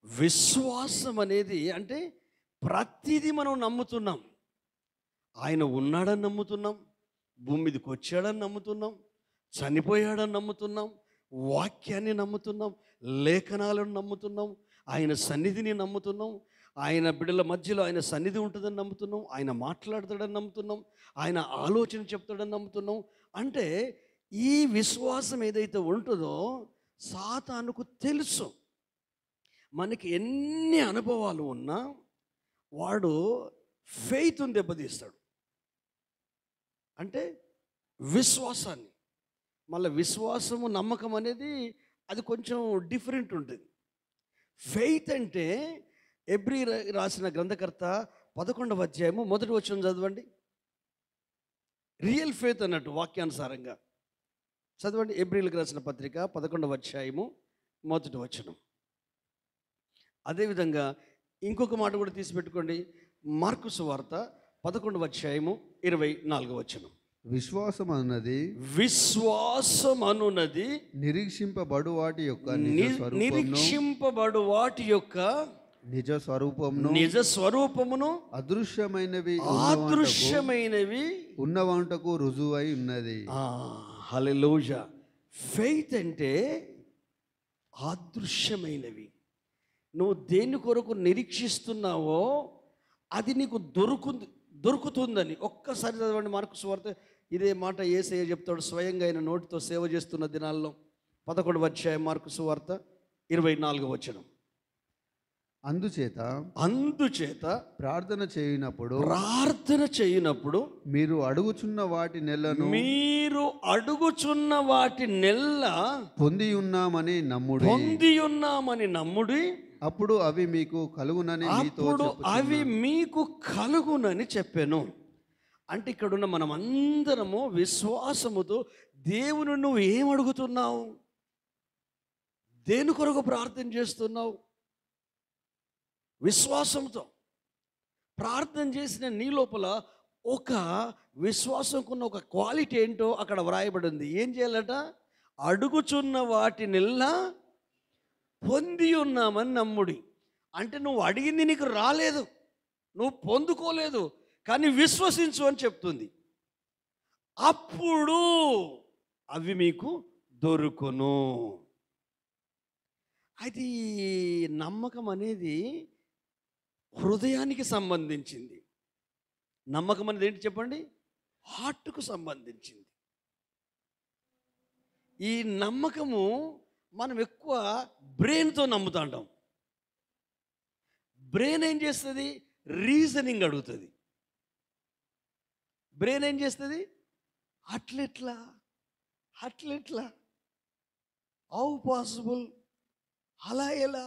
విశ్వాసం అనేది అంటే ప్రతిదీ మనం నమ్ముతున్నాం. ఆయన ఉన్నాడని నమ్ముతున్నాం, భూమి మీదకి వచ్చాడని నమ్ముతున్నాం, చనిపోయాడని నమ్ముతున్నాం, వాక్యాన్ని నమ్ముతున్నాం, లేఖనాలను నమ్ముతున్నాం, ఆయన సన్నిధిని నమ్ముతున్నాం, ఆయన బిడ్డల మధ్యలో ఆయన సన్నిధి ఉంటుందని నమ్ముతున్నాం, ఆయన మాట్లాడతాడని నమ్ముతున్నాం, ఆయన ఆలోచన చెప్తాడని నమ్ముతున్నాం. అంటే ఈ విశ్వాసం ఏదైతే ఉంటుందో సాతానుకు తెలుసు. మనకి ఎన్ని అనుభవాలు ఉన్నా వాడు ఫెయిత్ని దెబ్బతీస్తాడు. అంటే విశ్వాసాన్ని. మళ్ళీ విశ్వాసము నమ్మకం అనేది అది కొంచెం డిఫరెంట్ ఉంటుంది. ఫెయిత్ అంటే ఎబ్రీ రాసిన గ్రంథకర్త 11వ అధ్యాయము 1వ వచనం చదవండి. రియల్ ఫెయిత్ అన్నట్టు వాక్యానుసారంగా చదవండి. ఎబ్రీలకు రాసిన పత్రిక 11వ అధ్యాయము 1వ వచనం. అదేవిధంగా ఇంకొక మాట కూడా తీసి పెట్టుకోండి. మార్కు సువార్త 11వ అధ్యాయము 24వ వచనం. విశ్వాసం అనున్నది నిరీక్షింపబడు వాటి యొక్క నిజ స్వరూపమును అదృశ్యమైనవి ఉన్నవంటకు రుజువై ఉన్నది. హల్లెలూయా. ఫెయిత్ అంటే అదృశ్యమైనవి. నువ్వు దేని కొరకు నిరీక్షిస్తున్నావో అది నీకు దొరుకుతుందని. ఒక్కసారి చదవండి మార్కు సువార్త. ఇదే మాట యేసయ్య చెప్తాడు స్వయంగా ఆయన నోటితో సేవ చేస్తున్న దినాల్లో. 11వ అధ్యాయం మార్కు సువార్త 24వ వచనం. అందుచేత ప్రార్థన చేయనప్పుడు మీరు అడుగుచున్న వాటి నెల పొంది ఉన్నామని నమ్ముడి. అప్పుడు అవి మీకు కలుగునని చెప్పాను. అంటే ఇక్కడున్న మనం అందరము విశ్వాసముతో దేవుని నువ్వు ఏం అడుగుతున్నావు, దేని కొరకు ప్రార్థన చేస్తున్నావు, విశ్వాసంతో ప్రార్థన చేసిన నీ లోపల ఒక విశ్వాసంకున్న ఒక క్వాలిటీ ఏంటో అక్కడ వ్రాయబడింది. ఏం చేయాలట? అడుగుచున్న వాటినిల్లా పొంది ఉన్నామని నమ్ముడి. అంటే నువ్వు అడిగింది నీకు రాలేదు, నువ్వు పొందుకోలేదు, కానీ విశ్వసించు అని చెప్తుంది. అప్పుడు అవి మీకు దొరుకును. అది నమ్మకం అనేది హృదయానికి సంబంధించింది. నమ్మకం అనేది ఏంటి చెప్పండి? హార్ట్కు సంబంధించింది. ఈ నమ్మకము మనం ఎక్కువ బ్రెయిన్తో నమ్ముతాంటాం. బ్రెయిన్ ఏం చేస్తుంది? రీజనింగ్ అడుగుతుంది. బ్రెయిన్ ఏం చేస్తుంది? అట్లెట్లా, హౌ పాసిబుల్, అలా ఎలా?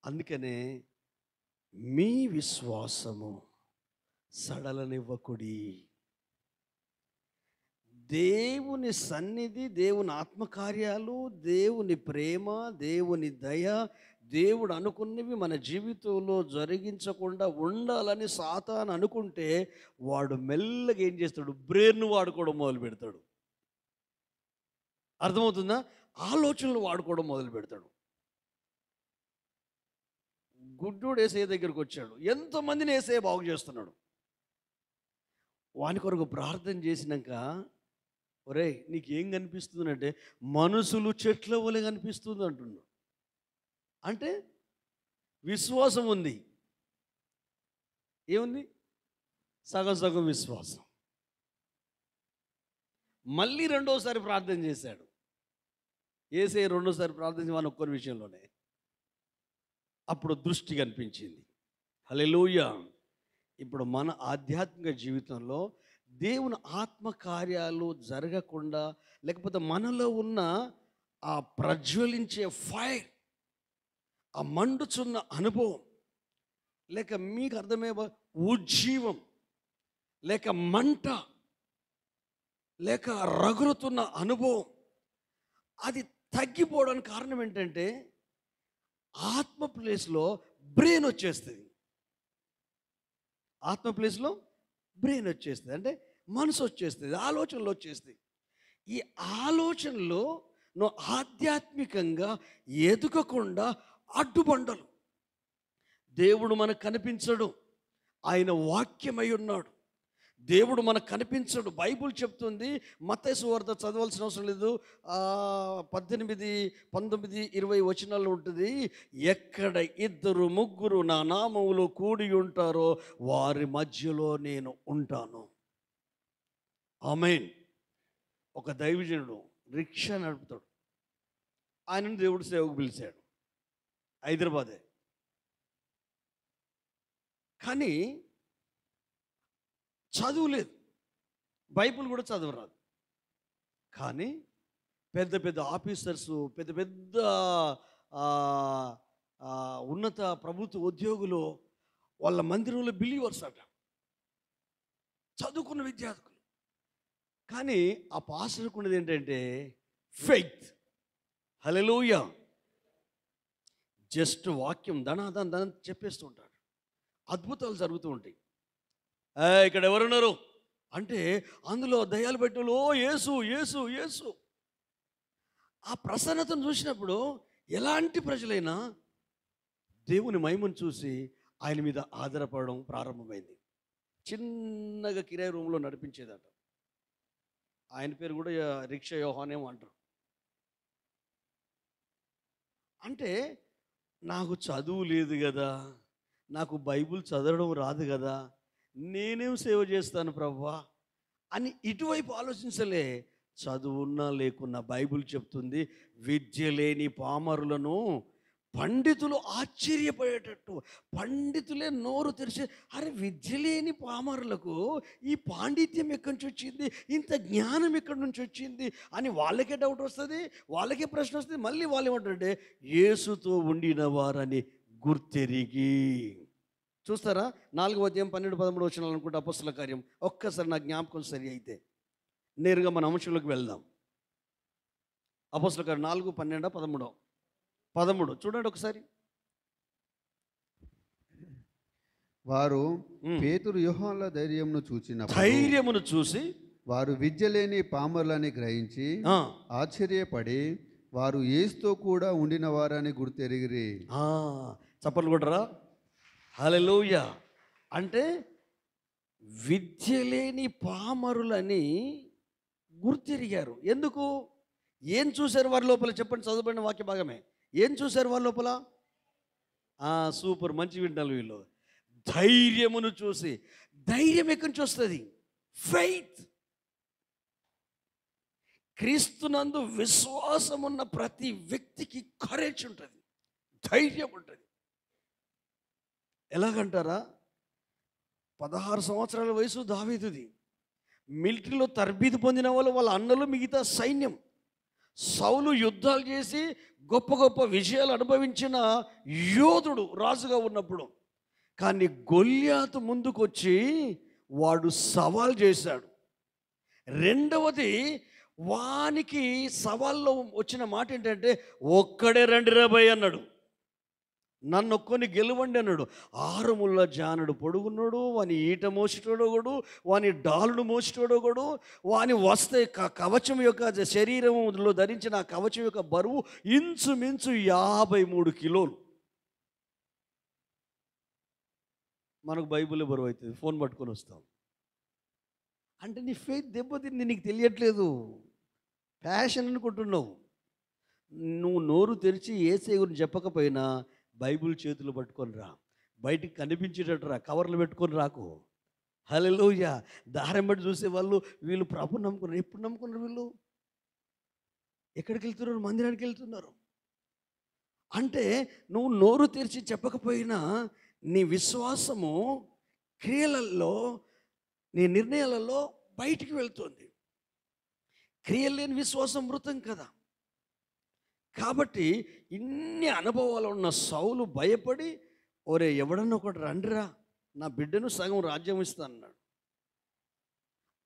అందుకనే మీ విశ్వాసము సడలనివ్వకుడి. దేవుని సన్నిధి, దేవుని ఆత్మకార్యాలు, దేవుని ప్రేమ, దేవుని దయ, దేవుడు అనుకున్నవి మన జీవితంలో జరిగించకుండా ఉండాలని సాతాను అనుకుంటే వాడు మెల్లగా ఏం చేస్తాడు? బ్రెయిన్ వాడుకోవడం మొదలు పెడతాడు. అర్థమవుతుందా? ఆలోచనలు వాడుకోవడం మొదలు పెడతాడు. గుడ్డోడు యేసయ్య దగ్గరికి వచ్చాడు. ఎంతోమందిని యేసయ్య బాగు చేస్తున్నాడు. వాని కొరకు ప్రార్థన చేసినాక, ఒరే నీకేం కనిపిస్తుంది అంటే, మనుషులు చెట్ల వలె కనిపిస్తుంది అంటున్నాడు. అంటే విశ్వాసం ఉంది. ఏముంది? సగం విశ్వాసం. మళ్ళీ రెండోసారి ప్రార్థన చేశాడు. యేసయ్య రెండోసారి ప్రార్థన వాని ఒక్కరి విషయంలోనే. అప్పుడు దృష్టి కనిపించింది. హల్లెలూయా. ఇప్పుడు మన ఆధ్యాత్మిక జీవితంలో దేవుని ఆత్మకార్యాలు జరగకుండా, లేకపోతే మనలో ఉన్న ఆ ప్రజ్వలించే ఫైర్, ఆ మండుచున్న అనుభవం, లేక మీకు అర్థమయ్యే ఉజ్జీవం, లేక మంట, లేక రగులుతున్న అనుభవం, అది తగ్గిపోవడానికి కారణం ఏంటంటే ఆత్మ ప్లేస్లో బ్రెయిన్ వచ్చేస్తుంది. ఆత్మ ప్లేస్లో బ్రెయిన్ వచ్చేస్తుంది. అంటే మనసు వచ్చేస్తుంది, ఆలోచనలు వచ్చేస్తాయి. ఈ ఆలోచనలో నువ్వు ఆధ్యాత్మికంగా ఎదగకుండా అడ్డుబండలు. దేవుడు మనకు కనిపించడు, ఆయన వాక్యమై ఉన్నాడు. దేవుడు మనకు కనిపించడు. బైబుల్ చెప్తుంది, మత్తయి సువార్త చదవాల్సిన అవసరం లేదు, 18, 19, 20 వచనాల్లో ఉంటుంది. ఎక్కడ 2, 3 నా నామములో కూడి ఉంటారో వారి మధ్యలో నేను ఉంటాను. ఆమేన్. ఒక దైవజనుడు రిక్షా నడుపుతాడు. ఆయనను దేవుడు సేవకు పిలిచాడు, హైదరాబాదే. కానీ చదువు లేదు, బైబిల్ కూడా చదవరాదు. కానీ పెద్ద పెద్ద ఆఫీసర్సు, పెద్ద పెద్ద ఉన్నత ప్రభుత్వ ఉద్యోగులు వాళ్ళ మందిరంలో బిలీవర్స్ అట, చదువుకున్న విద్యార్థులు. కానీ ఆ పాస్టర్కు ఉన్నది ఏంటంటే ఫెయిత్. హల్లెలూయా. జస్ట్ వాక్యం దన చెప్పేస్తుంటాడు, అద్భుతాలు జరుగుతూ ఉంటాయి. ఇక్కడ ఎవరున్నారు అంటే అందులో దయ్యాలు పెట్టు, ఓ యేసు యేసు యేసు. ఆ ప్రసన్నతను చూసినప్పుడు ఎలాంటి ప్రజలైనా దేవుని మహిమను చూసి ఆయన మీద ఆధారపడడం ప్రారంభమైంది. చిన్నగా కిరాయి రూమ్లో నడిపించేదట. ఆయన పేరు కూడా రిక్షా యోహానేమో అంటారు. అంటే నాకు చదువు లేదు కదా, నాకు బైబిల్ చదవడం రాదు కదా, నేనేం సేవ చేస్తాను ప్రభువా అని ఇటువైపు ఆలోచించలే. చదువున్నా లేకున్నా బైబిల్ చెప్తుంది, విద్య లేని పామరులను పండితులు ఆశ్చర్యపోయేటట్టు, పండితులే నోరు తెరిచి, అరే విద్య లేని పామరులకు ఈ పాండిత్యం ఎక్కడి నుంచి వచ్చింది, ఇంత జ్ఞానం ఎక్కడి నుంచి వచ్చింది అని వాళ్ళకే డౌట్ వస్తుంది, వాళ్ళకే ప్రశ్న వస్తుంది. మళ్ళీ వాళ్ళు ఏమంటారంటే యేసుతో ఉండిన వారని గుర్తెరిగి. చూస్తారా, 4వ అధ్యాయం 12, 13 వచనాలు అనుకుంటే అపొస్తలుల కార్యం. ఒక్కసారి నా జ్ఞాపకం సరి అయితే నేరుగా మన అంశంలోకి వెళ్దాం. అపొస్తలుల కార్యం 4, 12, 13. 13 చూడండి ఒకసారి. వారు పేతురు యోహానుల ధైర్యమును చూసి వారు విద్య లేని పామరులని గ్రహించి ఆశ్చర్యపడి వారు యేసుతో కూడా ఉండిన వారని గుర్తెరిగిరి. చప్పట్లు కొట్టరా. హల్లెలూయా. అంటే విద్య లేని పామరులని గుర్తెరిగారు. ఎందుకు? ఏం చూశారు వారి లోపల? చెప్పండి, చదువుబడిన వాక్య భాగమే. ఏం చూశారు వారి లోపల? సూపర్, మంచి వింటారు వీళ్ళు. ధైర్యమును చూసి. ధైర్యం ఎక్కడి నుంచి వస్తుంది? ఫెయిత్. క్రీస్తునందు విశ్వాసం ఉన్న ప్రతి వ్యక్తికి కరేజ్ ఉంటుంది, ధైర్యం ఉంటుంది. ఎలాగంటారా, 16 సంవత్సరాల వయసు దావీదుది. మిలిటరీలో తర్బీదు పొందిన వాళ్ళు, వాళ్ళ అన్నలు, మిగతా సైన్యం. సౌలు యుద్ధాలు చేసి గొప్ప గొప్ప విజయాలు అనుభవించిన యోధుడు రాజుగా ఉన్నప్పుడు. కానీ గొల్యాతు ముందుకొచ్చి వాడు సవాల్ చేశాడు. రెండవది, వానికి సవాల్లో వచ్చిన మాట ఏంటంటే ఒక్కడే రండి రాబోయ్ అన్నాడు. నన్ను ఒక్కొని గెలవండి అన్నాడు. 6 ముళ్ళ జానుడు పొడుగున్నాడు, వాని ఈట మోసేటోడొకడు, వాని డాలును మోసేటోడొకడు, వాని వస్తే కవచం యొక్క శరీరంలో ధరించిన ఆ కవచం యొక్క బరువు ఇంచుమించు 53 కిలోలు. మనకు బైబిల్ బరువు అవుతుంది, ఫోన్ పట్టుకొని వస్తాం. అంటే నీ ఫెయిత్ దెబ్బతింది, నీకు తెలియట్లేదు, ప్యాషన్ అనుకుంటున్నావు. నువ్వు నోరు తెరిచి యేసయ్య గురించి చెప్పకపోయినా బైబిల్ చేతులు పట్టుకొని రా, బయటికి కనిపించేటట్టు రా, కవర్లు పెట్టుకొని రాకు. హల్లెలూయా. దారం బట్టి చూసే వాళ్ళు వీళ్ళు ప్రభు నమ్ముకున్నారు. ఎప్పుడు నమ్ముకున్నారు వీళ్ళు? ఎక్కడికి వెళ్తున్నారు? మందిరానికి వెళ్తున్నారు. అంటే నువ్వు నోరు తెరిచి చెప్పకపోయినా నీ విశ్వాసము క్రియలలో, నీ నిర్ణయాలలో బయటికి వెళ్తుంది. క్రియలు లేని విశ్వాసం మృతం కదా. కాబట్టి ఇన్ని అనుభవాలు ఉన్న సౌలు భయపడి, ఒరే ఎవడన్నా ఒకటి రండిరా, నా బిడ్డను సగం రాజ్యం ఇస్తాను అన్నాడు.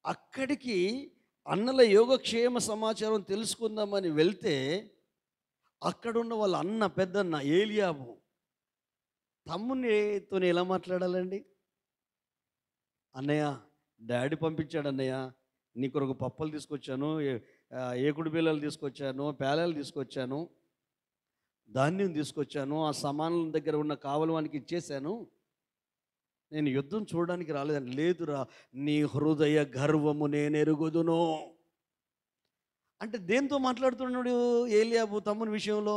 అక్కడికి అన్నల యోగక్షేమ సమాచారం తెలుసుకుందామని వెళ్తే అక్కడున్న వాళ్ళ అన్న, పెద్దన్న ఏలియాబు తమ్మునితో ఎలా మాట్లాడాలండి? అన్నయ్య, డాడీ పంపించాడు అన్నయ్య, నీ కొరకు పప్పలు తీసుకొచ్చాను, ఏకుడు బిళ్ళలు తీసుకొచ్చాను, పేలాలు తీసుకొచ్చాను, ధాన్యం తీసుకొచ్చాను, ఆ సమానుల దగ్గర ఉన్న కావలవానికి ఇచ్చేశాను, నేను యుద్ధం చూడడానికి రాలేదని. లేదురా, నీ హృదయ గర్వము నేను ఎరుగుదును. అంటే దేంతో మాట్లాడుతున్నాడు ఏలియాబు తమ్ముని విషయంలో?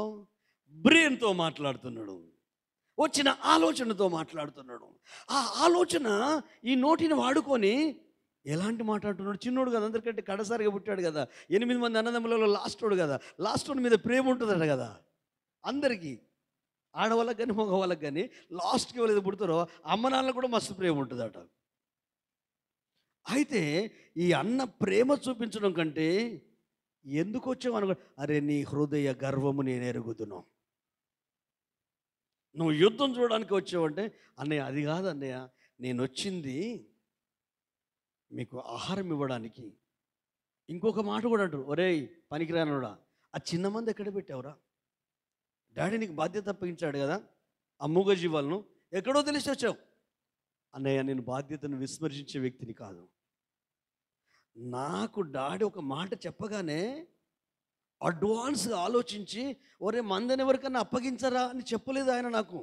బ్రెయిన్తో మాట్లాడుతున్నాడు, వచ్చిన ఆలోచనతో మాట్లాడుతున్నాడు. ఆ ఆలోచన ఈ నోటిని వాడుకొని ఎలాంటి మాట్లాడుతున్నాడు? చిన్నోడు కదా, అందరికంటే కడసారిగా పుట్టాడు కదా, 8 మంది అన్నదమ్ములలో లాస్టోడు కదా, లాస్టోడు మీద ప్రేమ ఉంటుందట కదా అందరికీ, ఆడవాళ్ళకి కానీ మగవాళ్ళకి కానీ. లాస్ట్కి ఎవరైతే పుడతారో అమ్మ నాన్నలకు కూడా మస్తు ప్రేమ ఉంటుందట. అయితే ఈ అన్న ప్రేమ చూపించడం కంటే ఎందుకు వచ్చావు అనుకో, అరే నీ హృదయ గర్వము నేను ఎరుగుదును, నువ్వు యుద్ధం చూడడానికి వచ్చావంటే, అన్నయ్య అది కాదు అన్నయ్య, నేను వచ్చింది మీకు ఆహారం ఇవ్వడానికి. ఇంకొక మాట కూడా అంటారు, ఒరేయ్ పనికిరానుడా, ఆ చిన్న మంది ఎక్కడ పెట్టావురా? డాడీ నీకు బాధ్యత అప్పగించాడు కదా, ఆ మూగ జీవాలను ఎక్కడో తెలిసి వచ్చావు. అన్నయ్య నేను బాధ్యతను విస్మరించే వ్యక్తిని కాదు. నాకు డాడీ ఒక మాట చెప్పగానే అడ్వాన్స్గా ఆలోచించి, ఒరే మందని ఎవరికన్నా అప్పగించరా అని చెప్పలేదు ఆయన నాకు.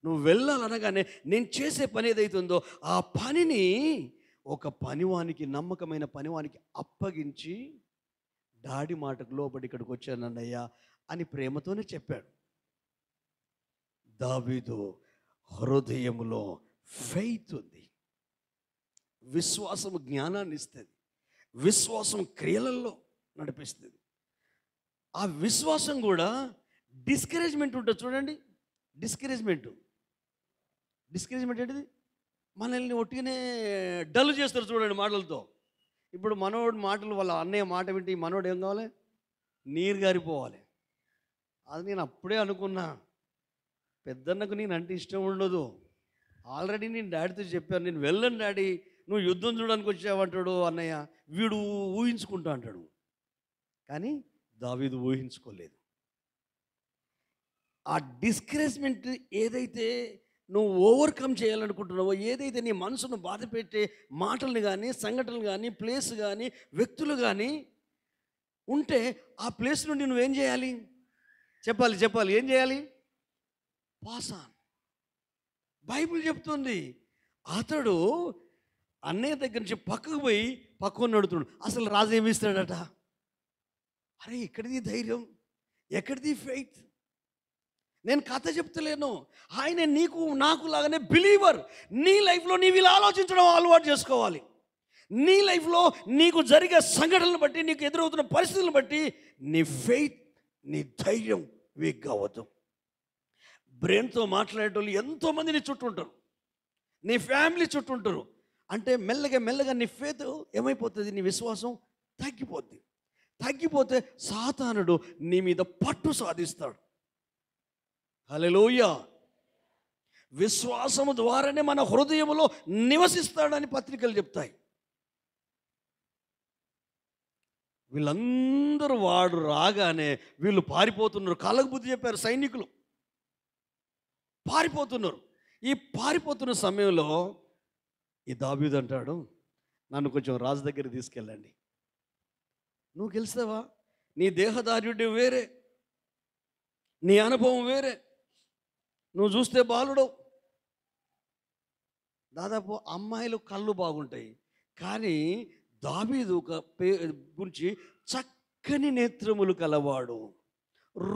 నువ్వు వెళ్ళాలనగానే నేను చేసే పని ఏదైతుందో ఆ పనిని ఒక పనివానికి, నమ్మకమైన పనివానికి అప్పగించి డాడీ మాటకు లోబడి ఇక్కడికి వచ్చాను అన్నయ్య అని ప్రేమతోనే చెప్పాడు. దావీదు హృదయములో ఫెయిత్ ఉంది. విశ్వాసము జ్ఞానాన్ని ఇస్తుంది, విశ్వాసం క్రియలలో నడిపిస్తుంది. ఆ విశ్వాసం కూడా డిస్కరేజ్మెంట్ ఉంటుంది చూడండి. డిస్కరేజ్మెంట్ ఏంటిది? మనల్ని ఒట్టిగానే డల్ చేస్తారు చూడండి మాటలతో. ఇప్పుడు మనోడు మాటలు, వాళ్ళ అన్నయ్య మాట వింటే ఈ మనోడు ఏం కావాలి? నీరు గారిపోవాలి. అది నేను అప్పుడే అనుకున్నా, పెద్దన్నకు నేను అంటే ఇష్టం ఉండదు. ఆల్రెడీ నేను డాడీతో చెప్పాను, నేను వెళ్ళను డాడీ, నువ్వు యుద్ధం చూడడానికి వచ్చావంటాడు అన్నయ్య. వీడు ఊహించుకుంటా అంటాడు. కానీ దావీదు ఊహించుకోలేదు. ఆ డిస్కరేజ్మెంట్ ఏదైతే నువ్వు ఓవర్కమ్ చేయాలనుకుంటున్నావో, ఏదైతే నీ మనసును బాధ పెట్టే మాటలు కానీ, సంఘటనలు కానీ, ప్లేస్ కానీ, వ్యక్తులు కానీ ఉంటే ఆ ప్లేస్ నుండి నువ్వేం చేయాలి? చెప్పాలి ఏం చేయాలి? Pass on. బైబిల్ చెప్తుంది, అతడు అన్నయ్య దగ్గర నుంచి పక్కకు పోయి పక్కన నడుతున్నాడు. అసలు రాజు ఏమిస్తాడట? అరే ఎక్కడిది ధైర్యం, ఎక్కడిది ఫెయిత్? నేను కథ చెప్తలేను, ఆయన నీకు నాకు లాగానే బిలీవర్. నీ లైఫ్లో నీవు ఇలా ఆలోచించడం అలవాటు చేసుకోవాలి. నీ లైఫ్లో నీకు జరిగే సంఘటనలు బట్టి, నీకు ఎదురవుతున్న పరిస్థితులను బట్టి నీ ఫెయిత్, నీ ధైర్యం వీక్ కావద్దు. బ్రెయిన్తో మాట్లాడేటోళ్ళు ఎంతోమంది నీ చుట్టూ ఉంటారు, నీ ఫ్యామిలీ చుట్టూ ఉంటారు. అంటే మెల్లగా నీ ఫెయిత్ ఏమైపోతుంది? నీ విశ్వాసం తగ్గిపోతే సాతానుడు నీ మీద పట్టు సాధిస్తాడు. హల్లెలూయా. విశ్వాసము ద్వారానే మన హృదయములో నివసిస్తాడని పత్రికలు చెప్తాయి. వీళ్ళందరూ వాడు రాగానే వీళ్ళు పారిపోతున్నారు. కాళ్ళకు బుద్ధి చెప్పారు సైనికులు, పారిపోతున్నారు. ఈ పారిపోతున్న సమయంలో ఈ దావీదు అంటాడు, నన్ను కొంచెం రాజు దగ్గర తీసుకెళ్ళండి. నువ్వు గెలుస్తావా? నీ దేహదార్యుడు వేరే, నీ అనుభవం వేరే. నువ్వు చూస్తే బాలుడవు, దాదాపు అమ్మాయిలు కళ్ళు బాగుంటాయి, కానీ దావీదు గురించి చక్కని నేత్రములు కలవాడు,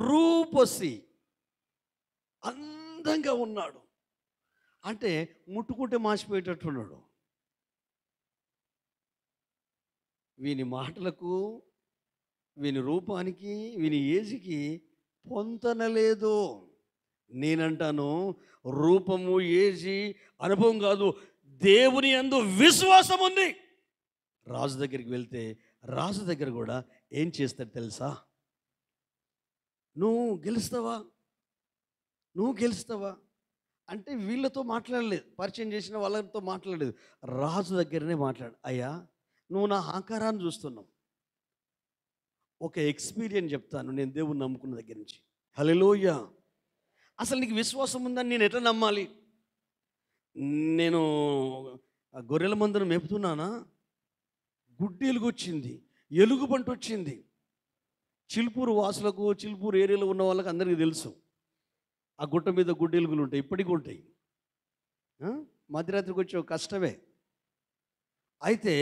రూపసి, అందంగా ఉన్నాడు. అంటే ముట్టుకుంటే మాసిపోయేటట్టున్నాడు. వీని మాటలకు, వీని రూపానికి, వీని ఏజ్కి పొంతనలేదు. నేనంటాను, రూపము, ఏజీ, అనుభవం కాదు, దేవుని యందు విశ్వాసం ఉంది. రాజు దగ్గరికి వెళ్తే రాజు దగ్గర కూడా ఏం చేస్తాడు తెలుసా? నువ్వు గెలుస్తావా అంటే వీళ్ళతో మాట్లాడలేదు, పరిచయం చేసిన వాళ్ళతో మాట్లాడలేదు, రాజు దగ్గరనే మాట్లాడు. అయ్యా నువ్వు నా ఆకారాన్ని చూస్తున్నావు, ఒక ఎక్స్పీరియన్స్ చెప్తాను నేను దేవుని నమ్ముకున్న దగ్గర నుంచి. హల్లెలూయా. అసలు నీకు విశ్వాసం ఉందని నేను ఎట్లా నమ్మాలి? నేను గొర్రెల మందను మేపుతున్నానా, గుడ్డీలుగా వచ్చింది, ఎలుగుబంటి వచ్చింది. చిలుపూరు వాసులకు, చిలుపూరు ఏరియాలో ఉన్న వాళ్ళకి అందరికీ తెలుసు, ఆ గుట్ట మీద గుడ్డెలుగులు ఉంటాయి, ఇప్పటికీ ఉంటాయి. మధ్యరాత్రికి వచ్చే కష్టమే. అయితే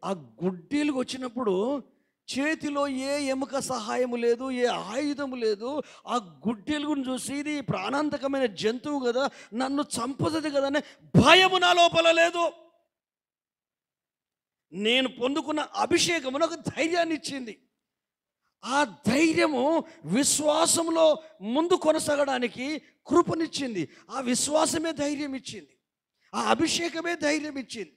ఆ గుడ్డెలుగు వచ్చినప్పుడు చేతిలో ఏ ఎముక సహాయము లేదు, ఏ ఆయుధము లేదు. ఆ గుడ్డెలుగును చూసి ఇది ప్రాణాంతకమైన జంతువు కదా, నన్ను చంపుతుంది కదా అనే భయము నా లోపల లేదు. నేను పొందుకున్న అభిషేకము నాకు ధైర్యాన్ని ఇచ్చింది. ఆ ధైర్యము విశ్వాసంలో ముందు కొనసాగడానికి కృపనిచ్చింది. ఆ విశ్వాసమే ధైర్యం ఇచ్చింది, ఆ అభిషేకమే ధైర్యం ఇచ్చింది.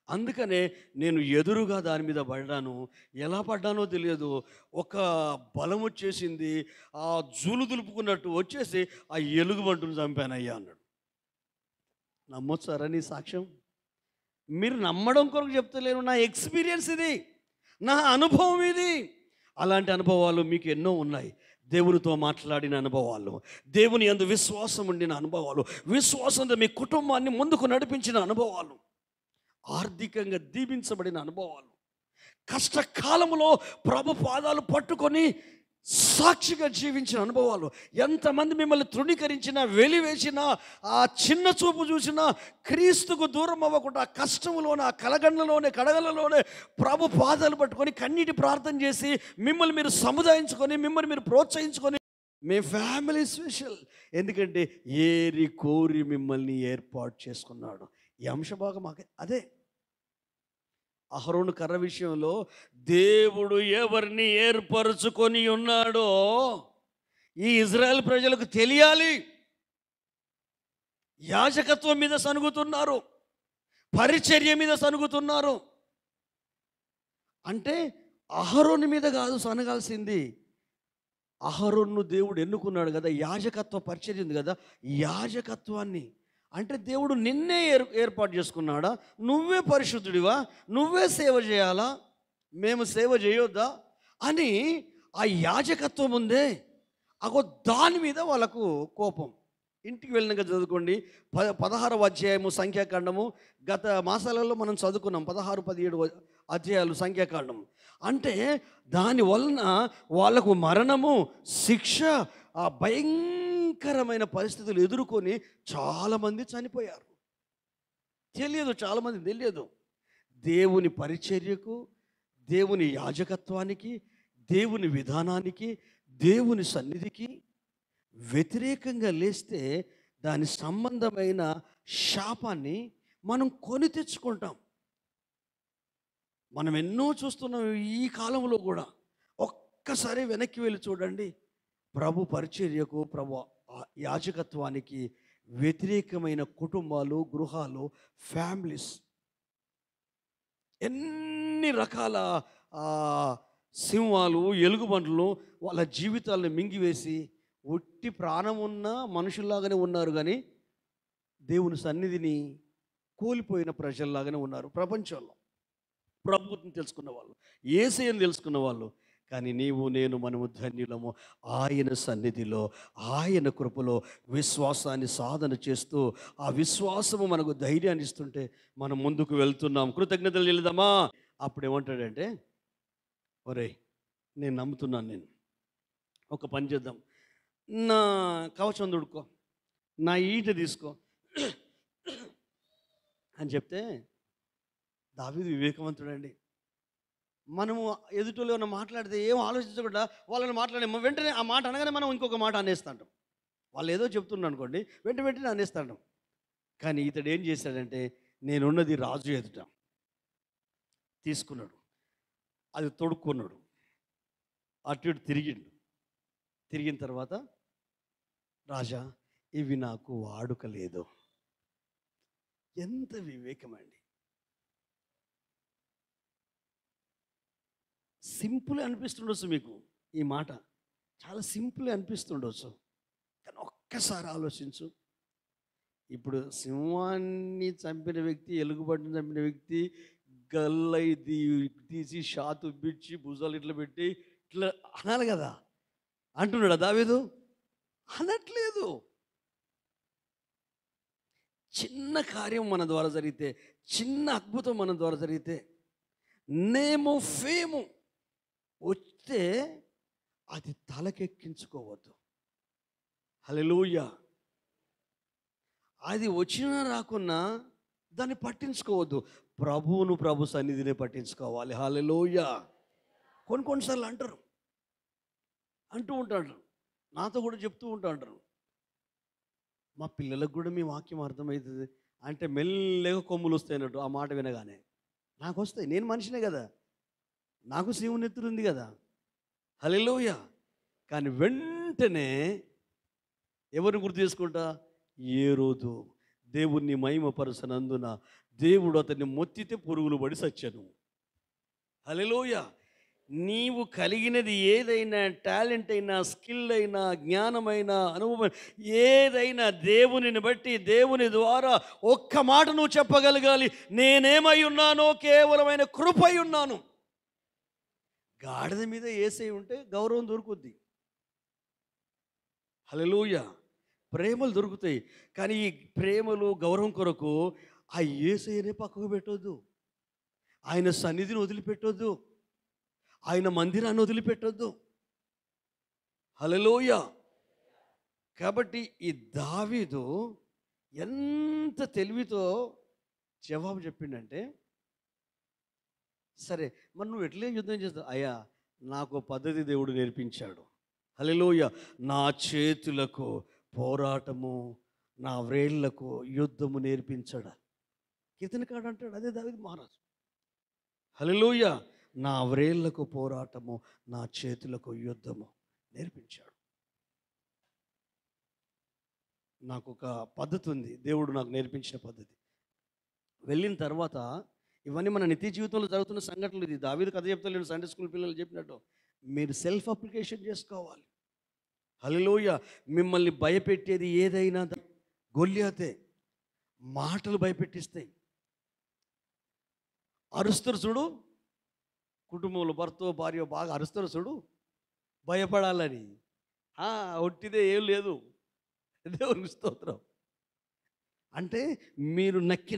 అందుకనే నేను ఎదురుగా దాని మీద పడ్డాను. ఎలా పడ్డానో తెలియదు, ఒక బలం వచ్చేసింది. ఆ జూలు దులుపుకున్నట్టు వచ్చేసి ఆ ఎలుగుబంటును చంపానయ్యా అన్నాడు. నమ్మొచ్చారా నీ సాక్ష్యం? మీరు నమ్మడం కొరకు చెప్తలేను, నా ఎక్స్పీరియన్స్ ఇది, నా అనుభవం ఇది. అలాంటి అనుభవాలు మీకు ఎన్నో ఉన్నాయి. దేవునితో మాట్లాడిన అనుభవాలు, దేవుని యందు విశ్వాసం ఉండిన అనుభవాలు, విశ్వాసంతో మీ కుటుంబాన్ని ముందుకు నడిపించిన అనుభవాలు, ఆర్థికంగా దీవించబడిన అనుభవాలు, కష్టకాలంలో ప్రభు పాదాలు పట్టుకొని సాక్షిగా జీవించిన అనుభవాలు. ఎంతమంది మిమ్మల్ని తృణీకరించినా, వెలివేసినా, ఆ చిన్న చూపు చూసినా క్రీస్తుకు దూరం అవ్వకుండా ఆ కష్టంలోనే, ఆ కలగండ్లలోనే, కడగలలోనే ప్రభు పాదాలు పట్టుకొని కన్నీటి ప్రార్థన చేసి మిమ్మల్ని మీరు సముదాయించుకొని, మిమ్మల్ని మీరు ప్రోత్సహించుకొని, మీ ఫ్యామిలీ స్పెషల్, ఎందుకంటే ఏరి కోరి మిమ్మల్ని ఏర్పాటు చేసుకున్నాడు. ఈ అంశభాగం అదే. అహరోను కర్ర విషయంలో దేవుడు ఎవరిని ఏర్పరచుకొని ఉన్నాడో ఈ ఇజ్రాయెల్ ప్రజలకు తెలియాలి. యాజకత్వం మీద సనుగుతున్నారు, పరిచర్య మీద సనుగుతున్నారు. అంటే అహరోను మీద కాదు సనగాల్సింది, అహరోను దేవుడు ఎన్నుకున్నాడు కదా, యాజకత్వ పరిచర్య ఉంది కదా, యాజకత్వాన్ని. అంటే దేవుడు నిన్నే ఏర్పాటు చేసుకున్నాడా? నువ్వే పరిశుద్ధుడివా? నువ్వే సేవ చేయాలా? మేము సేవ చేయొద్దా అని ఆ యాజకత్వం ఉందే, అగో దాని మీద వాళ్ళకు కోపం. ఇంటికి వెళ్ళినాక చదువుకోండి, 16వ అధ్యాయము సంఖ్యాకాండము. గత మాసాలలో మనం చదువుకున్నాం 16, 17 అధ్యాయాలు సంఖ్యాకాండం. అంటే దాని వలన వాళ్ళకు మరణము, శిక్ష, ఆ భయంకరమైన పరిస్థితులు ఎదుర్కొని చాలామంది చనిపోయారు. చాలామంది తెలియదు. దేవుని పరిచర్యకు, దేవుని యాజకత్వానికి, దేవుని విధానానికి, దేవుని సన్నిధికి వ్యతిరేకంగా లేస్తే దాని సంబంధమైన శాపాన్ని మనం కొని తెచ్చుకుంటాం. మనం ఎన్నో చూస్తున్నాం ఈ కాలంలో కూడా. ఒక్కసారి వెనక్కి వెళ్ళి చూడండి, ప్రభు పరిచర్యకు, ప్రభు యాజకత్వానికి వ్యతిరేకమైన కుటుంబాలు, గృహాలు, ఫ్యామిలీస్, ఎన్ని రకాల సింహాలు, ఎలుగుబంట్లు వాళ్ళ జీవితాలను మింగివేసి ఒట్టి ప్రాణం ఉన్న మనుషుల్లాగానే ఉన్నారు, కానీ దేవుని సన్నిధిని కోల్పోయిన ప్రజల్లాగానే ఉన్నారు ప్రపంచంలో. ప్రభుత్వం తెలుసుకున్న వాళ్ళు, యేసయ్యను తెలుసుకున్న వాళ్ళు. కానీ నీవు, నేను, మనము ధన్యులము. ఆయన సన్నిధిలో, ఆయన కృపలో విశ్వాసాన్ని సాధన చేస్తూ, ఆ విశ్వాసము మనకు ధైర్యాన్ని ఇస్తుంటే మనం ముందుకు వెళ్తున్నాం. కృతజ్ఞతలు చెల్లిద్దామా? అప్పుడు ఏమంటాడంటే, ఒరేయ్ నేను నమ్ముతున్నాను, నేను ఒక పని చేద్దాం, నా కవచం దుడుకో, నా ఈట తీసుకో అని చెప్తే, దావీదు వివేకవంతుడండి. మనము ఎదుటిలో ఏమైనా మాట్లాడితే ఏం ఆలోచించకుండా వాళ్ళని మాట్లాడే వెంటనే ఆ మాట అనగానే మనం ఇంకొక మాట అనేస్తాంటాం. వాళ్ళు ఏదో చెప్తున్నారు అనుకోండి, వెంటనే అనేస్తాంటాం. కానీ ఇతడు ఏం చేశాడంటే, నేనున్నది రాజు ఎదుట తీసుకున్నాడు, అది తొడుక్కున్నాడు, అటు ఇటు తిరిగిన తర్వాత, రాజా ఇవి నాకు వాడుక లేదు. ఎంత వివేకమండి! సింపుల్ అనిపిస్తుండొచ్చు మీకు ఈ మాట, చాలా సింపుల్ అనిపిస్తుండొచ్చు, కానీ ఒక్కసారి ఆలోచించు. ఇప్పుడు సింహాన్ని చంపిన వ్యక్తి, ఎలుగుబంటిని చంపిన వ్యక్తి గల్లై తీసి షాతు బిచ్చి భుజాలు ఇట్లా పెట్టి ఇట్లా అనాలి కదా, అంటున్నాడు దావీదు? అనట్లేదు. చిన్న కార్యం మన ద్వారా జరిగితే, చిన్న అద్భుతం మన ద్వారా జరిగితే నేము, ఫేము వస్తే అది తలకెక్కించుకోవద్దు. హల్లెలూయా. అది వచ్చినా రాకున్నా దాన్ని పట్టించుకోవద్దు. ప్రభు సన్నిధిని పట్టించుకోవాలి. హల్లెలూయా. కొన్నిసార్లు అంటూ ఉంటాడు, నాతో కూడా చెప్తూ ఉంటారు, మా పిల్లలకు కూడా మీ వాక్యం అర్థమవుతుంది అంటే మెల్లగా కొమ్ములు వస్తాయి అన్నట్టు. ఆ మాట వినగానే నాకు వస్తాయి, నేను మనిషినే కదా, నాకు శివుని ఎత్తురు ఉంది కదా. హల్లెలూయా. కానీ వెంటనే ఎవరిని గుర్తు చేసుకుంటా? ఏ రోజు దేవుణ్ణి మహిమపరచనందున దేవుడు అతన్ని మొత్తితే పురుగులు పడి సచ్చెను. హల్లెలూయా. నీవు కలిగినది ఏదైనా, టాలెంట్ అయినా, స్కిల్ అయినా, జ్ఞానమైనా, అనుభవం ఏదైనా దేవునిని బట్టి, దేవుని ద్వారా ఒక్క మాట నువ్వు చెప్పగలగాలి, నేనేమై ఉన్నానో కేవలమైన కృపై ఉన్నాను. గాడిద మీద ఏసై ఉంటే గౌరవం దొరుకుద్ది. హల్లెలూయా. ప్రేమలు దొరుకుతాయి. కానీ ఈ ప్రేమలు, గౌరవం కొరకు ఆ యేసయ్యనే పక్కకు పెట్టొద్దు, ఆయన సన్నిధిని వదిలిపెట్టొద్దు, ఆయన మందిరాన్ని వదిలిపెట్టొద్దు. హల్లెలూయా. కాబట్టి ఈ దావీదు ఎంత తెలివితో జవాబు చెప్పిండంటే, సరే మరి నువ్వు ఎట్లే యుద్ధం చేస్తావు? అయ్యా, నాకు పద్ధతి దేవుడు నేర్పించాడు. హల్లెలూయా. నా చేతులకు పోరాటము, నా వ్రేళ్లకు యుద్ధము నేర్పించాడు. కీర్తనకాడు అంటాడు అదే దావీదు మహారాజు. హల్లెలూయా. నా వ్రేళ్లకు పోరాటము, నా చేతులకు యుద్ధము నేర్పించాడు. నాకు ఒక పద్ధతి ఉంది, దేవుడు నాకు నేర్పించిన పద్ధతి. వెళ్ళిన తర్వాత ఇవన్నీ మన నిత్య జీవితంలో జరుగుతున్న సంఘటనలు. ఇది దావీదు కథ చెప్తలేడు, సండే స్కూల్ పిల్లలు చెప్పినట్టు. మీరు సెల్ఫ్ అప్లికేషన్ చేసుకోవాలి. హల్లెలూయా. మిమ్మల్ని భయపెట్టేది ఏదైనా గొల్యాతే. మాటలు భయపెట్టిస్తాయి. అరుస్తారు చూడు, కుటుంబంలో భర్త భార్య బాగా అరుస్తారు చూడు, భయపడాలని. ఒట్టిదే ఏం లేదు, దేవునికి స్తోత్రం. అంటే మీరు నక్కి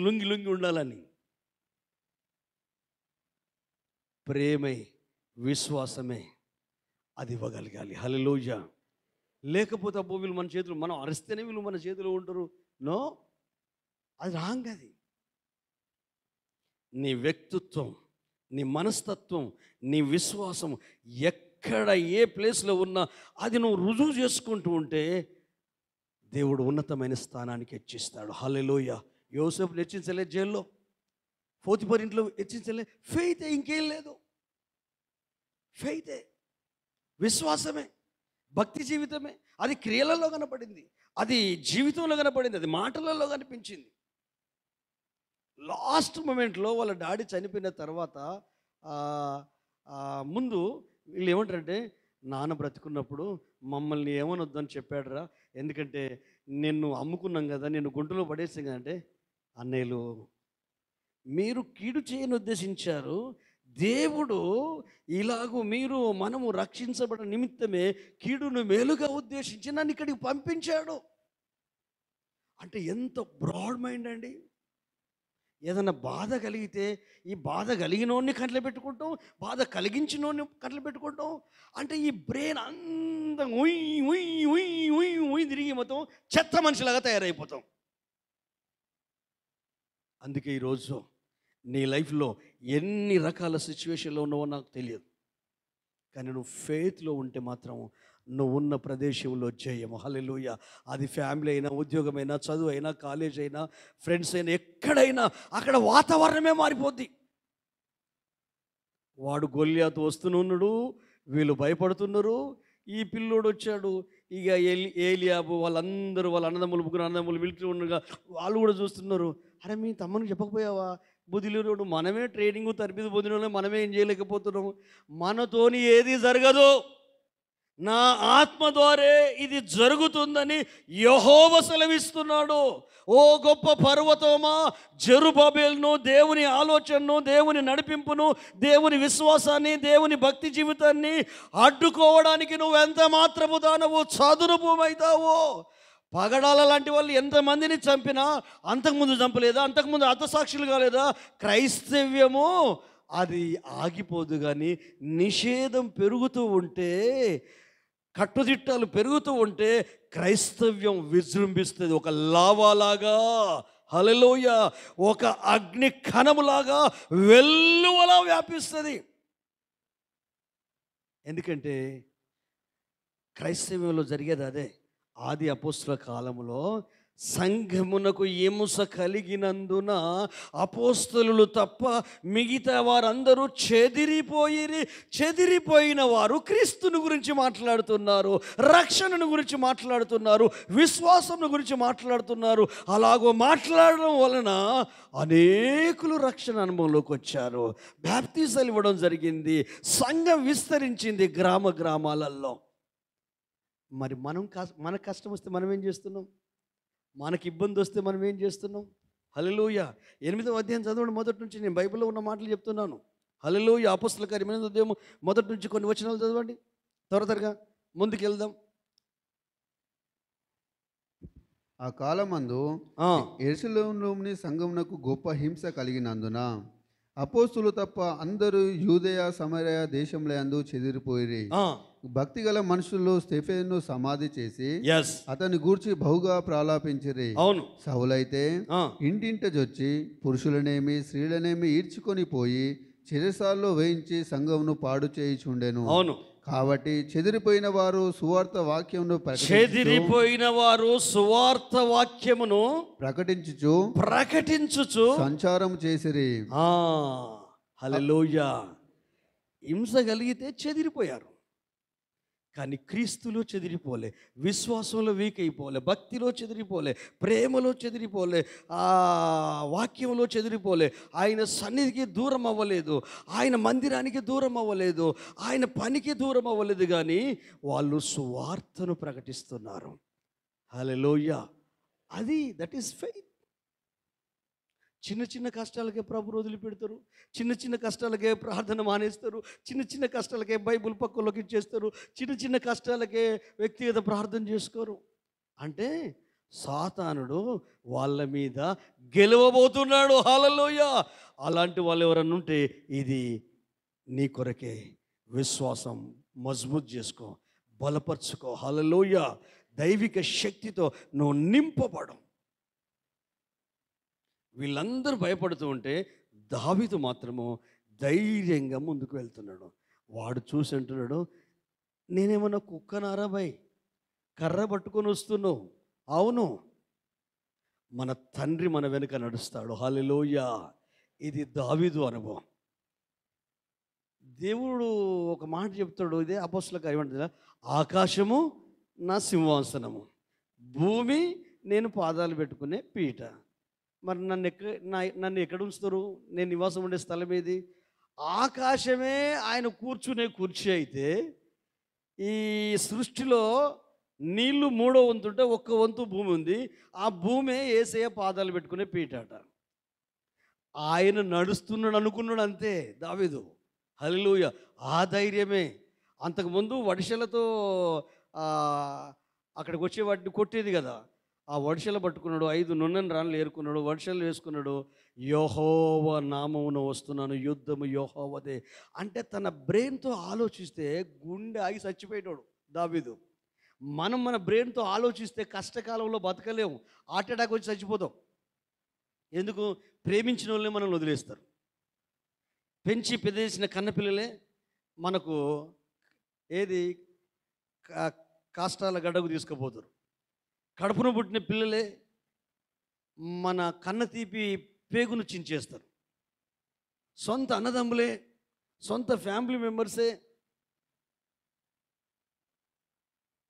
లొంగి ఉండాలని. ప్రేమే, విశ్వాసమే అది ఇవ్వగలగాలి. హల్లెలూయా. లేకపోతే అబ్బో వీళ్ళు మన చేతులు, మనం అరిస్తేనే వీళ్ళు మన చేతిలో ఉంటారు. నో, అది రాంగ్. అది నీ వ్యక్తిత్వం, నీ మనస్తత్వం, నీ విశ్వాసం ఎక్కడ ఏ ప్లేస్లో ఉన్నా అది నువ్వు రుజువు చేసుకుంటూ ఉంటే దేవుడు ఉన్నతమైన స్థానానికి హెచ్చిస్తాడు. హల్లెలూయా. యోసేపుని హెచ్చించలే జైల్లో, పోతిఫర్ ఇంట్లో హెచ్చించలే. ఫెయితే, ఇంకేం లేదు. ఫెయితే, విశ్వాసమే, భక్తి జీవితమే. అది క్రియలలో కనపడింది, అది జీవితంలో కనపడింది, అది మాటలలో కనిపించింది. లాస్ట్ మూమెంట్లో వాళ్ళ డాడీ చనిపోయిన తర్వాత ముందు వీళ్ళు ఏమంటారంటే, నాన్న బ్రతుకున్నప్పుడు మమ్మల్ని ఏమనొద్దని చెప్పాడురా, ఎందుకంటే నిన్ను అమ్ముకున్నాం కదా, నిన్ను గుంటలో పడేసాం కదా. అంటే అన్నయ్యలు, మీరు కీడు చేయని ఉద్దేశించారు, దేవుడు ఇలాగూ మనము రక్షించబడిన నిమిత్తమే కీడును మేలుగా ఉద్దేశించి నన్ను ఇక్కడికి పంపించాడు. అంటే ఎంత బ్రాడ్ మైండ్ అండి. ఏదైనా బాధ కలిగితే ఈ బాధ కలిగినోడిని కంట్లో పెట్టుకుంటాం, బాధ కలిగించినోడిని కంట్లో పెట్టుకుంటాం. అంటే ఈ బ్రెయిన్ అంతా ఉయ్ తిరిగి మొత్తం చెత్త మనిషిలాగా తయారైపోతాం. అందుకే ఈరోజు నీ లైఫ్లో ఎన్ని రకాల సిచ్యువేషన్లో ఉన్నావో నాకు తెలియదు, కానీ నువ్వు ఫెయిత్లో ఉంటే మాత్రం నువ్వు ఉన్న ప్రదేశంలో జయము. హల్లెలూయా. అది ఫ్యామిలీ అయినా, ఉద్యోగమైనా, చదువు అయినా, కాలేజ్ అయినా, ఫ్రెండ్స్ అయినా, ఎక్కడైనా అక్కడ వాతావరణమే మారిపోద్ది. వాడు గొల్యాతు వస్తున్నాడు, వీళ్ళు భయపడుతున్నారు. ఈ పిల్లోడు వచ్చాడు, ఇక ఏలియాబు వాళ్ళందరూ, వాళ్ళ అన్నదమ్ములు, ముగ్గురు అన్నదమ్ములు మిలిటరీ ఉండగా వాళ్ళు కూడా చూస్తున్నారు. అరే మీ తమ్మునికి చెప్పకపోయావా? బుద్ధిలేనోడు, మనమే ట్రైనింగ్ తరబిది పొందిన మనమే ఏం చేయలేకపోతున్నాము. మనతోని ఏది జరగదు, నా ఆత్మ ద్వారే ఇది జరుగుతుందని యెహోవా సెలవిస్తున్నాడు. ఓ గొప్ప పర్వతమా, జెరుబాబెలును, దేవుని ఆలోచనను, దేవుని నడిపింపును, దేవుని విశ్వాసాన్ని, దేవుని భక్తి జీవితాన్ని అడ్డుకోవడానికి నువ్వు ఎంత మాత్రము దానవు చదును భూమవుతావు. పగడాల లాంటి వాళ్ళు ఎంతమందిని చంపినా అంతకుముందు చంపలేదా? అంతకుముందు హతసాక్షులు కాలేదా? క్రైస్తవ్యము అది ఆగిపోదు. కానీ నిషేధం పెరుగుతూ ఉంటే, కట్టుదిట్టాలు పెరుగుతూ ఉంటే క్రైస్తవ్యం విజృంభిస్తుంది. ఒక లావాలాగా, హల్లెలూయా, ఒక అగ్ని కణములాగా వెల్లువలా వ్యాపిస్తుంది. ఎందుకంటే క్రైస్తవ్యంలో జరిగేది అదే. ఆది అపోస్తుల కాలంలో సంఘమునకు హింస కలిగినందున అపోస్తలులు తప్ప మిగతా వారందరూ చెదిరిపోయిన వారు క్రీస్తుని గురించి మాట్లాడుతున్నారు, రక్షణను గురించి మాట్లాడుతున్నారు, విశ్వాసం గురించి మాట్లాడుతున్నారు. అలాగో మాట్లాడడం వలన అనేకులు రక్షణ అనుభవంలోకి వచ్చారు. బాప్తిజాలు ఇవ్వడం జరిగింది. సంఘం విస్తరించింది గ్రామాలలో. మరి మన కష్టం వస్తే మనం ఏం చేస్తున్నాం? మనకి ఇబ్బంది వస్తే మనం ఏం చేస్తున్నాం? హల్లెలూయా. 8వ అధ్యాయం చదవండి మొదటి నుంచి. నేను బైబిల్లో ఉన్న మాటలు చెప్తున్నాను. హల్లెలూయా. అపోస్తలుల కార్యం 8వ అధ్యాయం మొదటి నుంచి కొన్ని వచనాలు చదవండి. త్వరగా ముందుకు వెళ్దాం. ఆ కాలమందు యెరూషలేములోని సంఘమునకు గొప్ప హింస కలిగినందున అపోస్తులు తప్ప అందరూ యూదయ సమరయ దేశంలో యందు చెదిరిపోయిరి. భక్తి గల మనుషులు స్టెఫెనును సమాధి చేసి అతని గూర్చి బహుగా ప్రలాపించిరి. అవును. సౌలైతే ఇంటింట జొచ్చి పురుషులనేమి స్త్రీలనేమి ఈడ్చుకొని పోయి చెరసాల్లో వేయించి సంఘమును పాడు చేయుచుండెను. అవును. కాబట్టి చెదిరిపోయిన వారు సువార్త వాక్యమును ప్రకటించుచు సంచారం చేసిరి. హల్లెలూయా. హింస కలిగితే చెదిరిపోయారు, కానీ క్రీస్తులో చెదిరిపోలే, విశ్వాసంలో వీక్ అయిపోలే, భక్తిలో చెదిరిపోలే, ప్రేమలో చెదిరిపోలే, వాక్యంలో చెదిరిపోలే, ఆయన సన్నిధికి దూరం అవ్వలేదు, ఆయన మందిరానికి దూరం అవ్వలేదు, ఆయన పనికి దూరం అవ్వలేదు. కానీ వాళ్ళు సువార్తను ప్రకటిస్తున్నారు. హల్లెలూయా. That is faith. చిన్న చిన్న కష్టాలకే ప్రభు వదిలిపెడతారు, చిన్న చిన్న కష్టాలకే ప్రార్థన మానేస్తారు, చిన్న చిన్న కష్టాలకే బైబుల్ పక్కలోకి ఇచ్చేస్తారు, చిన్న చిన్న కష్టాలకే వ్యక్తిగత ప్రార్థన చేసుకోరు. అంటే సాతానుడు వాళ్ళ మీద గెలవబోతున్నాడు. హల్లెలూయా. అలాంటి వాళ్ళు ఎవరన్నా ఉంటే ఇది నీ కొరకే. విశ్వాసం మజబూత్ చేసుకో, బలపరుచుకో. హల్లెలూయా. దైవిక శక్తితో నువ్వు నింపబడు. వీళ్ళందరూ భయపడుతూ ఉంటే దావీదు మాత్రము ధైర్యంగా ముందుకు వెళ్తున్నాడు. వాడు చూసి అంటున్నాడు, నేనేమన్నా కుక్కనారా భయ్, కర్ర పట్టుకొని వస్తున్నావు? అవును, మన తండ్రి మన వెనుక నడుస్తాడు. హల్లెలూయా. ఇది దావీదు అనుభవం. దేవుడు ఒక మాట చెప్తాడు, ఇదే అపోస్తలుల కార్యం, ఆకాశము నా సింహాసనము, భూమి నేను పాదాలు పెట్టుకునే పీట. మరి నన్ను ఎక్కడ ఉంచుతారు? నేను నివాసం ఉండే స్థలం ఏది? ఆకాశమే ఆయన కూర్చునే కుర్చీ అయితే, ఈ సృష్టిలో నీళ్లు 3వ వంతు ఉంటే 1 వంతు భూమి ఉంది. ఆ భూమే యేసయ్య పాదాలు పెట్టుకునే పీటాట. ఆయన నడుస్తున్నాడు అనుకున్నాడు అంతే దావీదు. హల్లెలూయా. ఆ ధైర్యమే. అంతకుముందు వడిసెలతో అక్కడికి వచ్చే వాటిని కొట్టేది కదా, ఆ వడిసెలు పట్టుకున్నాడు, 5 నున్నని రాళ్ళు ఏరుకున్నాడు, వడిసెలు వేసుకున్నాడు. యెహోవా నామమున వస్తున్నాను, యుద్ధము యెహోవాదే అంటే తన బ్రెయిన్తో ఆలోచిస్తే గుండె ఆగి చచ్చిపోయేటోడు దావీదు. మన బ్రెయిన్తో ఆలోచిస్తే కష్టకాలంలో బతకలేము, హార్ట్ అటాక్ వచ్చి చచ్చిపోతాం. ఎందుకు? ప్రేమించిన వాళ్ళే మనల్ని వదిలేస్తారు. పెంచి పెదేసిన కన్నపిల్లలే మనకు కాష్టాల గడ్డకు తీసుకుపోతారు. కడుపున పుట్టిన పిల్లలే మన కన్న తీపి పేగును చించేస్తారు. సొంత అన్నదమ్ములే, సొంత ఫ్యామిలీ మెంబర్సే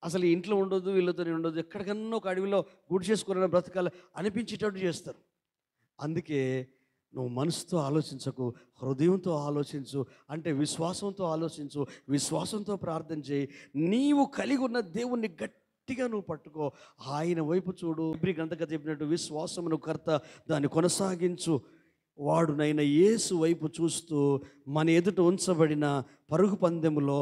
అసలు ఇంట్లో ఉండొద్దు, వీళ్ళతోనే ఉండొద్దు, ఎక్కడికన్నా ఒక అడవిలో గుడిచేసుకున్న బ్రతకాలి అనిపించేటట్టు చేస్తారు. అందుకే నువ్వు మనసుతో ఆలోచించకు, హృదయంతో ఆలోచించు. అంటే విశ్వాసంతో ఆలోచించు, విశ్వాసంతో ప్రార్థన చేయి. నీవు కలిగి ఉన్న దేవుణ్ణి గట్టిగా నువ్వు పట్టుకో, ఆయన వైపు చూడు. హెబ్రీ గ్రంథకర్త చెప్పినట్టు విశ్వాసమును కర్త దాన్ని కొనసాగించు వాడునైన యేసు వైపు చూస్తూ మన ఎదుట ఉంచబడిన పరుగు పందెములో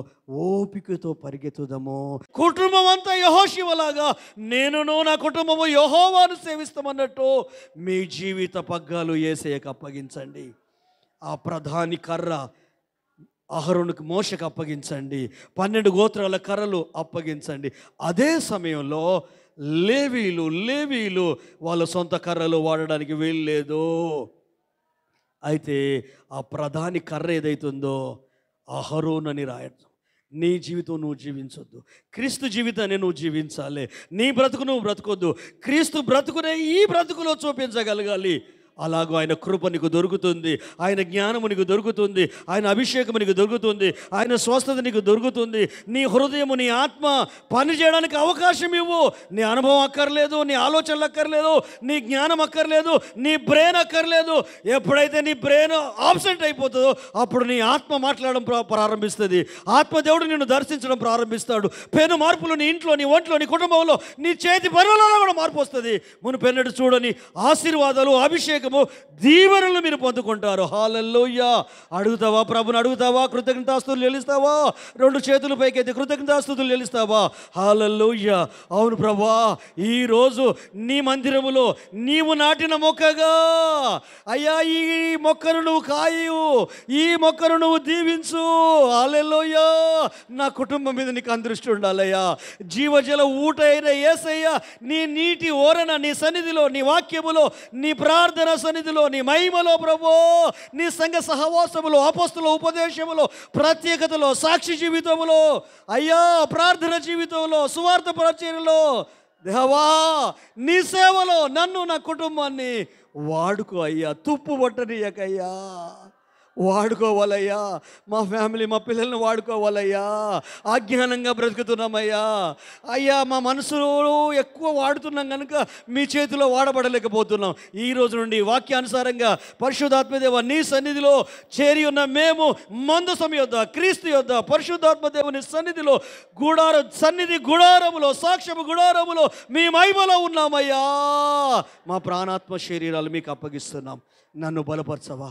ఓపికతో పరిగెత్తుదము. కుటుంబం అంతా యెహోషువలాగా నేనును నా కుటుంబము యెహోవాను సేవిస్తామన్నట్టు మీ జీవిత పగ్గాలు యేసయ్యకు అప్పగించండి. ఆ ప్రధాని కర్ర అహరోనుకు మోషకు అప్పగించండి, 12 గోత్రాల కర్రలు అప్పగించండి. అదే సమయంలో లేవీలు వాళ్ళ సొంత కర్రలు వాడడానికి వీల్లేదు. అయితే ఆ ప్రధాని కర్ర ఏదైతుందో అహరోను అని రాయడం. నీ జీవితం నువ్వు జీవించొద్దు, క్రీస్తు జీవితాన్ని నువ్వు జీవించాలి. నీ బ్రతుకు నువ్వు బ్రతుకొద్దు, క్రీస్తు బ్రతుకునే ఈ బ్రతుకులో చూపించగలగాలి. అలాగూ ఆయన కృప నీకు దొరుకుతుంది, ఆయన జ్ఞానము నీకు దొరుకుతుంది, ఆయన అభిషేకము నీకు దొరుకుతుంది, ఆయన స్వస్థత నీకు దొరుకుతుంది. నీ హృదయము, నీ ఆత్మ పని చేయడానికి అవకాశం ఇవ్వు. నీ అనుభవం అక్కర్లేదు, నీ ఆలోచనలు అక్కర్లేదు, నీ జ్ఞానం అక్కర్లేదు, నీ బ్రెయిన్ అక్కర్లేదు. ఎప్పుడైతే నీ బ్రెయిన్ ఆబ్సెంట్ అయిపోతుందో అప్పుడు నీ ఆత్మ మాట్లాడడం ప్రారంభిస్తుంది. ఆత్మదేవుడు నిన్ను దర్శించడం ప్రారంభిస్తాడు. పెను మార్పులు నీ ఇంట్లో, నీ ఒంట్లో, నీ కుటుంబంలో, నీ చేతి పనులలో కూడా మార్పు వస్తుంది. మునుపెన్నడూ చూడని ఆశీర్వాదాలు, అభిషేకం, దీవెనలు మీరు పొందుకుంటారు. హల్లెలూయా. అడుగుతావా? ప్రభుని అడుగుతావా? కృతజ్ఞతాస్తుతులు చెల్లిస్తావా? 2 చేతులు పైకెత్తి కృతజ్ఞతాస్తుతులు చెల్లిస్తావా? హల్లెలూయా. అవును ప్రభువా, ఈరోజు నీ మందిరములో నీవు నాటిన మొక్కగా అయ్యా ఈ మొక్కను నువ్వు కాయు, ఈ మొక్కను నువ్వు దీవించు. హల్లెలూయా. నా కుటుంబం మీద నీకు అందృష్టి ఉండాలయ్యా. జీవజల ఊట అయిన యేసయ్య నీ నీటి ఓరన, నీ సన్నిధిలో, నీ వాక్యములో, నీ ప్రార్థన సన్నిధిలో, నీ మహిమలో ప్రభు, నీ సంఘ సహవాసములో, అపోస్తుల ఉపదేశములో, ప్రత్యేకతలో, సాక్షి జీవితంలో, అయ్యా ప్రార్థన జీవితంలో, సువార్త పరిచర్యలో, దేవా నీ సేవలో నన్ను, నా కుటుంబాన్ని వాడుకో అయ్యా. తుప్పు పట్టనీయకయ్యా, వాడుకోవాలయ్యా. మా ఫ్యామిలీ, మా పిల్లల్ని వాడుకోవాలయ్యా. అజ్ఞానంగా బ్రతుకుతున్నామయ్యా. అయ్యా మా మనసులో ఎక్కువ వాడుతున్నాం కనుక మీ చేతిలో వాడబడలేకపోతున్నాం. ఈ రోజు నుండి వాక్యానుసారంగా పరిశుద్ధాత్మదేవ నీ సన్నిధిలో చేరి ఉన్న మేము మందసం యొద్ద, క్రీస్తు యొద్ద, పరిశుద్ధాత్మదేవుని సన్నిధిలో సన్నిధి గుడారములో, సాక్ష్యము గుడారములో మీ మహిమలో ఉన్నామయ్యా. మా ప్రాణాత్మ శరీరాలు మీకు అప్పగిస్తున్నాం. నన్ను బలపరచవా,